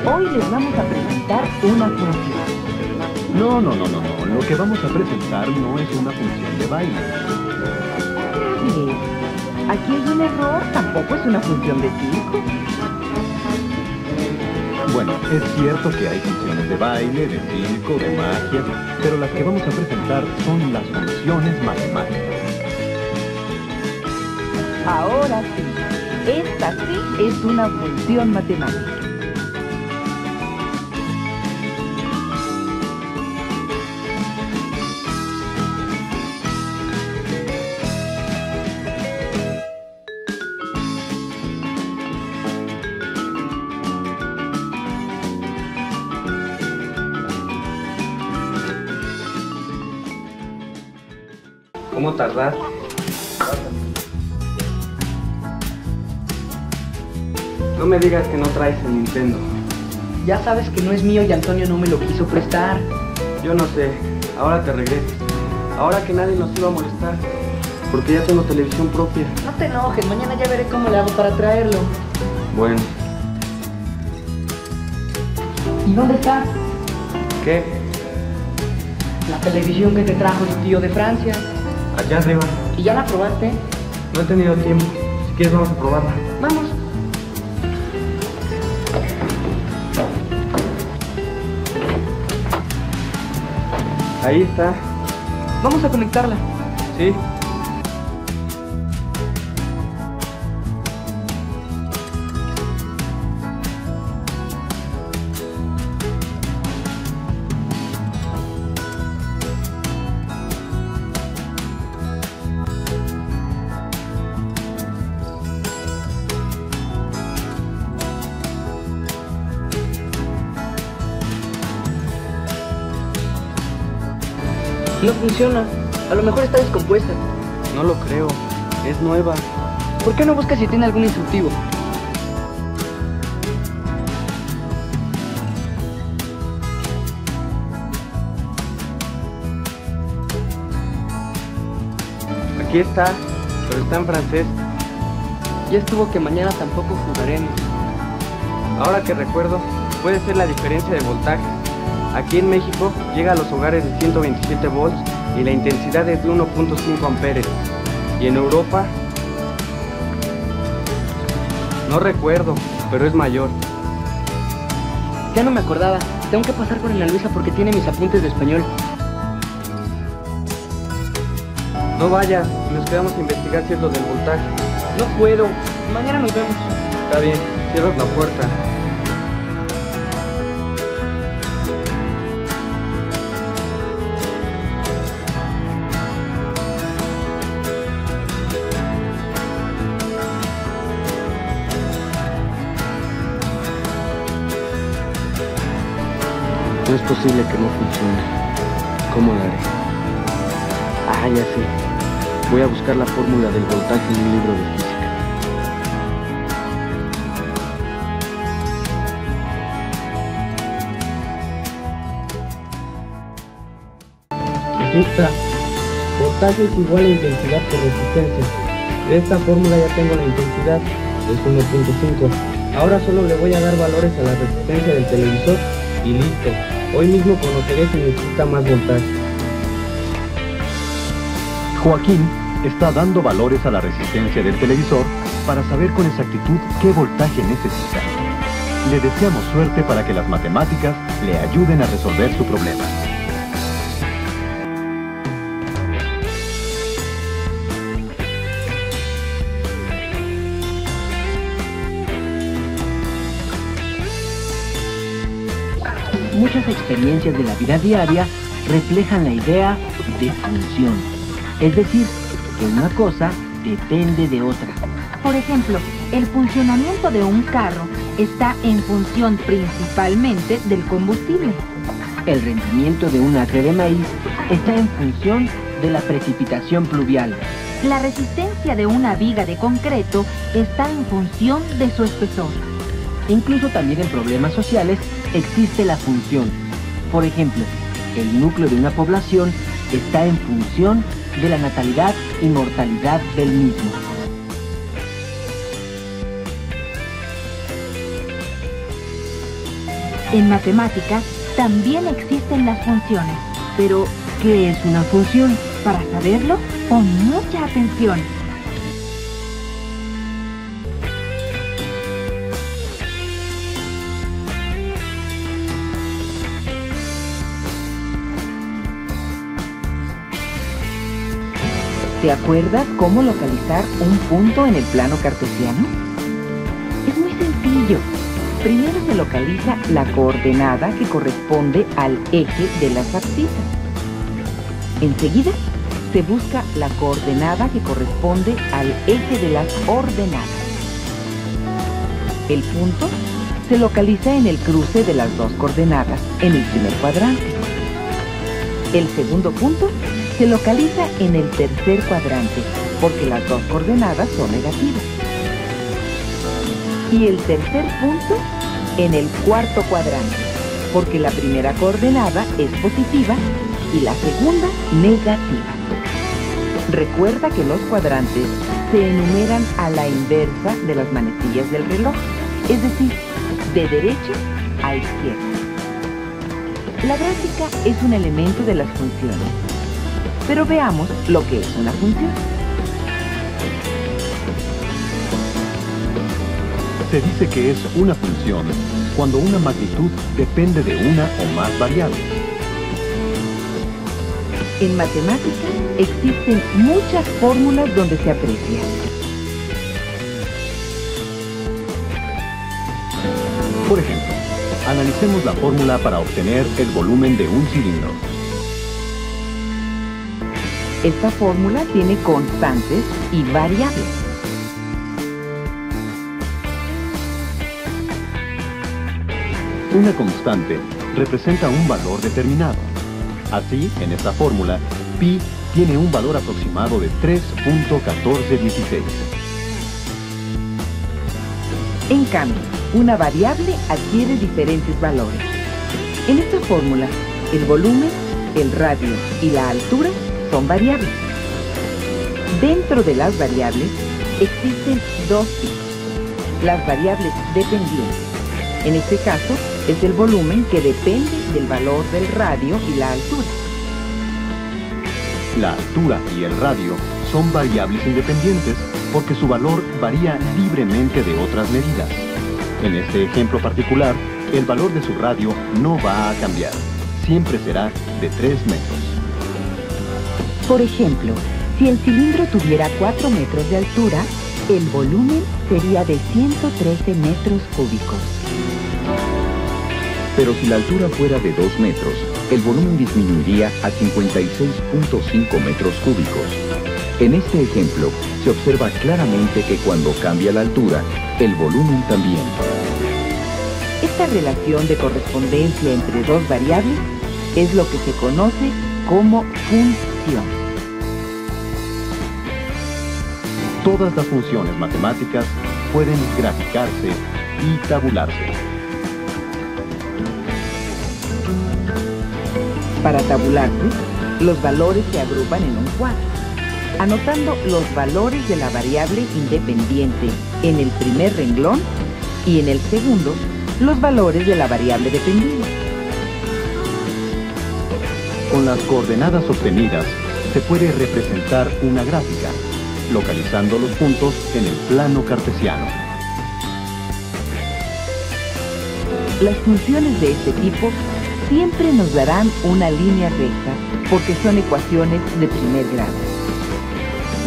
Hoy les vamos a presentar una función. No. Lo que vamos a presentar no es una función de baile. Así es. Aquí hay un error, tampoco es una función de circo. Bueno, es cierto que hay funciones de baile, de circo, de magia, pero las que vamos a presentar son las funciones matemáticas. Ahora sí, esta sí es una función matemática. ¿Cómo tardaste? No me digas que no traes el Nintendo. Ya sabes que no es mío y Antonio no me lo quiso prestar. Yo no sé, ahora te regresas. Ahora que nadie nos iba a molestar, porque ya tengo televisión propia. No te enojes, mañana ya veré cómo le hago para traerlo. Bueno. ¿Y dónde está? ¿Qué? La televisión que te trajo tu tío de Francia. Allá arriba. ¿Y ya la probaste? No he tenido tiempo. Si quieres vamos a probarla. Vamos. Ahí está. Vamos a conectarla. ¿Sí? No funciona. A lo mejor está descompuesta. No lo creo. Es nueva. ¿Por qué no buscas si tiene algún instructivo? Aquí está, pero está en francés. Ya estuvo que mañana tampoco jugaremos. Ahora que recuerdo, puede ser la diferencia de voltaje. Aquí en México llega a los hogares de 127 volts y la intensidad es de 1.5 amperes. Y en Europa, no recuerdo, pero es mayor. Ya no me acordaba. Tengo que pasar con Ana Luisa porque tiene mis apuntes de español. No vayas, nos quedamos a investigar si es lo del voltaje. No puedo. Mañana nos vemos. Está bien, cierras la puerta. No es posible que no funcione. ¿Cómo lo haré? Ah, ya sé. Voy a buscar la fórmula del voltaje en un libro de física. Aquí está. Voltaje es igual a intensidad por resistencia. De esta fórmula ya tengo la intensidad, es 1.5. Ahora solo le voy a dar valores a la resistencia del televisor y listo. Hoy mismo conoceré si necesita más voltaje. Joaquín está dando valores a la resistencia del televisor para saber con exactitud qué voltaje necesita. Le deseamos suerte para que las matemáticas le ayuden a resolver su problema. Muchas experiencias de la vida diaria reflejan la idea de función, es decir, que una cosa depende de otra. Por ejemplo, el funcionamiento de un carro está en función principalmente del combustible. El rendimiento de un acre de maíz está en función de la precipitación pluvial. La resistencia de una viga de concreto está en función de su espesor. Incluso también en problemas sociales existe la función. Por ejemplo, el núcleo de una población está en función de la natalidad y mortalidad del mismo. En matemáticas también existen las funciones. Pero, ¿qué es una función? Para saberlo, pon mucha atención. ¿Te acuerdas cómo localizar un punto en el plano cartesiano? Es muy sencillo. Primero se localiza la coordenada que corresponde al eje de las abscisas. Enseguida, se busca la coordenada que corresponde al eje de las ordenadas. El punto se localiza en el cruce de las dos coordenadas en el primer cuadrante. El segundo punto se localiza en el tercer cuadrante, porque las dos coordenadas son negativas. Y el tercer punto en el cuarto cuadrante, porque la primera coordenada es positiva y la segunda negativa. Recuerda que los cuadrantes se enumeran a la inversa de las manecillas del reloj, es decir, de derecha a izquierda. La gráfica es un elemento de las funciones, pero veamos lo que es una función. Se dice que es una función cuando una magnitud depende de una o más variables. En matemáticas existen muchas fórmulas donde se aprecia. Por ejemplo, analicemos la fórmula para obtener el volumen de un cilindro. Esta fórmula tiene constantes y variables. Una constante representa un valor determinado. Así, en esta fórmula, pi tiene un valor aproximado de 3.1416. En cambio, una variable adquiere diferentes valores. En esta fórmula, el volumen, el radio y la altura son variables. Dentro de las variables existen dos tipos. Las variables dependientes. En este caso, es el volumen que depende del valor del radio y la altura. La altura y el radio son variables independientes porque su valor varía libremente de otras medidas. En este ejemplo particular, el valor de su radio no va a cambiar. Siempre será de 3 metros. Por ejemplo, si el cilindro tuviera 4 metros de altura, el volumen sería de 113 metros cúbicos. Pero si la altura fuera de 2 metros, el volumen disminuiría a 56.5 metros cúbicos. En este ejemplo, se observa claramente que cuando cambia la altura, el volumen también. Esta relación de correspondencia entre dos variables es lo que se conoce como función. Todas las funciones matemáticas pueden graficarse y tabularse. Para tabularse, los valores se agrupan en un cuadro, anotando los valores de la variable independiente en el primer renglón y en el segundo, los valores de la variable dependiente. Con las coordenadas obtenidas, se puede representar una gráfica, localizando los puntos en el plano cartesiano. Las funciones de este tipo siempre nos darán una línea recta porque son ecuaciones de primer grado.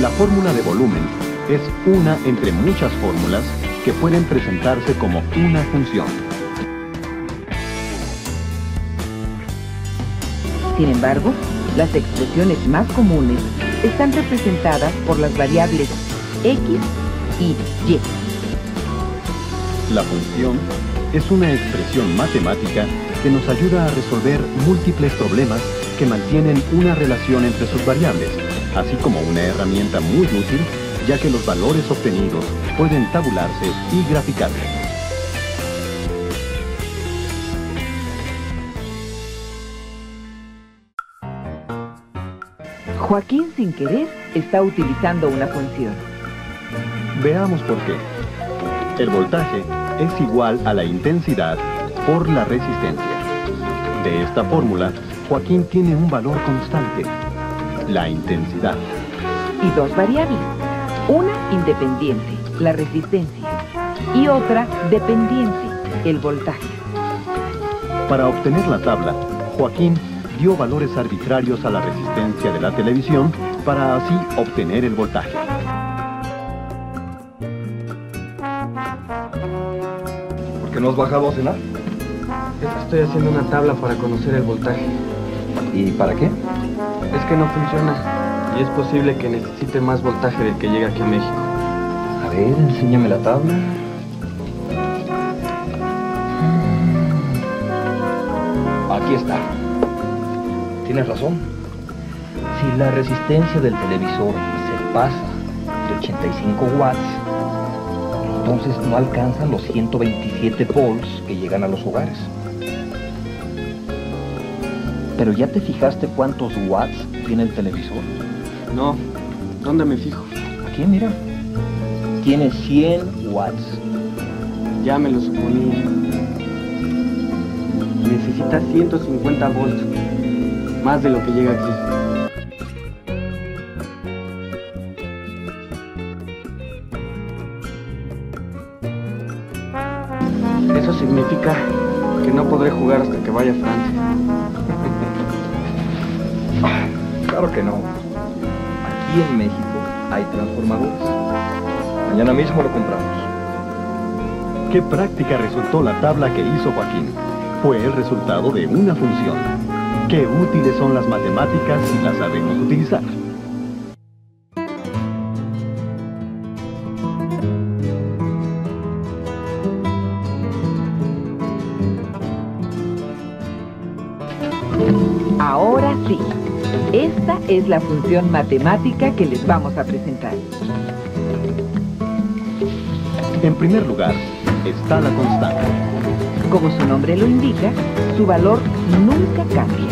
La fórmula de volumen es una entre muchas fórmulas que pueden presentarse como una función. Sin embargo, las expresiones más comunes están representadas por las variables x y y. La función es una expresión matemática que nos ayuda a resolver múltiples problemas que mantienen una relación entre sus variables, así como una herramienta muy útil, ya que los valores obtenidos pueden tabularse y graficarse. Joaquín, sin querer, está utilizando una función. Veamos por qué. El voltaje es igual a la intensidad por la resistencia. De esta fórmula, Joaquín tiene un valor constante, la intensidad. Y dos variables, una independiente, la resistencia, y otra dependiente, el voltaje. Para obtener la tabla, Joaquín dio valores arbitrarios a la resistencia de la televisión para así obtener el voltaje. ¿Por qué no has bajado a cenar? Estoy haciendo una tabla para conocer el voltaje. ¿Y para qué? Es que no funciona y es posible que necesite más voltaje del que llega aquí a México. A ver, enséñame la tabla. Aquí está. Tienes razón. Si la resistencia del televisor se pasa de 85 watts, entonces no alcanzan los 127 volts que llegan a los hogares. Pero ¿ya te fijaste cuántos watts tiene el televisor? No, ¿dónde me fijo? Aquí, mira. Tiene 100 watts. Ya me lo suponía. Necesita 150 volts, más de lo que llega aquí. Eso significa que no podré jugar hasta que vaya a Francia. Claro que no. Aquí en México hay transformadores. Mañana mismo lo compramos. ¿Qué práctica resultó la tabla que hizo Joaquín? Fue el resultado de una función. Qué útiles son las matemáticas si las sabemos utilizar. Ahora sí, esta es la función matemática que les vamos a presentar. En primer lugar, está la constante. Como su nombre lo indica, su valor nunca cambia.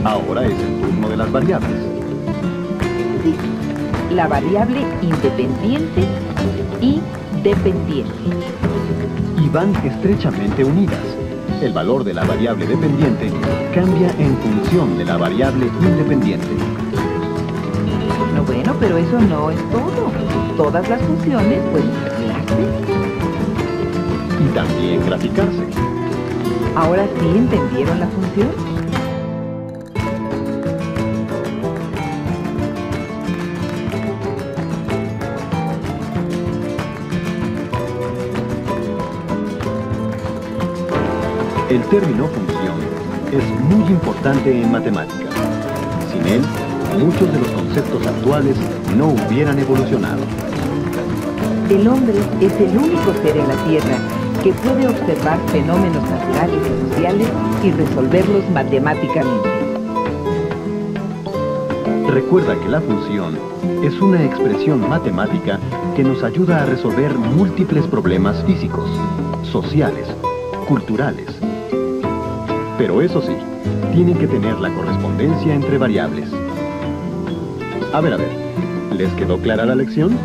Ahora es el turno de las variables. Sí, la variable independiente y dependiente. Y van estrechamente unidas. El valor de la variable dependiente cambia en función de la variable independiente. Bueno, pero eso no es todo. Todas las funciones pueden calcularse. Y también graficarse. ¿Ahora sí entendieron la función? El término función es muy importante en matemáticas. Sin él, muchos de los conceptos actuales no hubieran evolucionado. El hombre es el único ser en la Tierra que puede observar fenómenos naturales y sociales y resolverlos matemáticamente. Recuerda que la función es una expresión matemática que nos ayuda a resolver múltiples problemas físicos, sociales, culturales. Pero eso sí, tienen que tener la correspondencia entre variables. A ver, ¿les quedó clara la lección?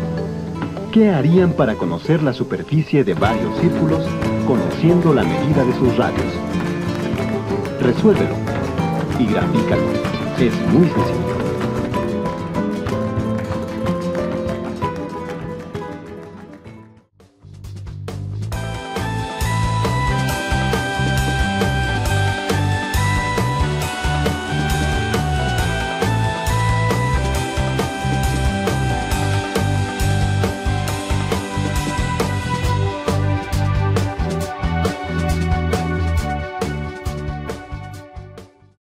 ¿Qué harían para conocer la superficie de varios círculos conociendo la medida de sus radios? Resuélvelo y grafícalo. Es muy sencillo.